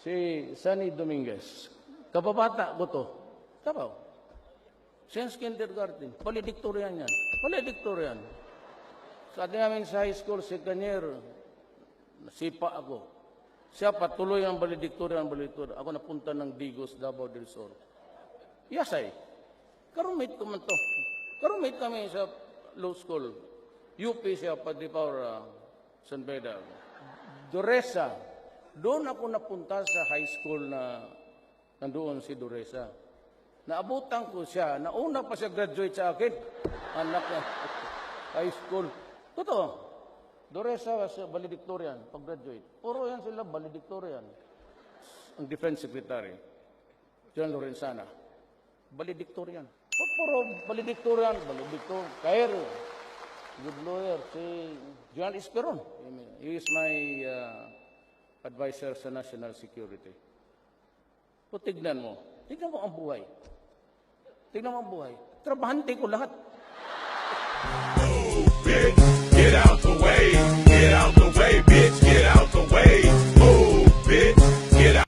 Si Sunny Dominguez. Kababata ko to. Kabaw. Since kindergarten. Valedictorian yan. Valedictorian. Sa atin namin sa high school, second year, nasipa ako. Siya patuloy ang valedictorian. Ako napunta ng Digos, Davao del Sur. Yasay. Karumate ko man to. Karumate kami sa law school. UP siya, Padre Paura, San Beda. Duresa. Doon ako napunta sa high school na nandoon si Duresa. Naabutan ko siya. Nauna pa siya graduate sa akin. Anak na high school. Totoo. Duresa was valedictorian pag-graduate. Puro yan sila valedictorian. Ang defense secretary, John Lorenzana. Valedictorian. Puro valedictorian. Kair. Good lawyer. Si John Esperon. He is my advisor sa national security. So, tignan mo. Tignan mo ang buhay. Tignan mo ang buhay. Trabahante ko lahat.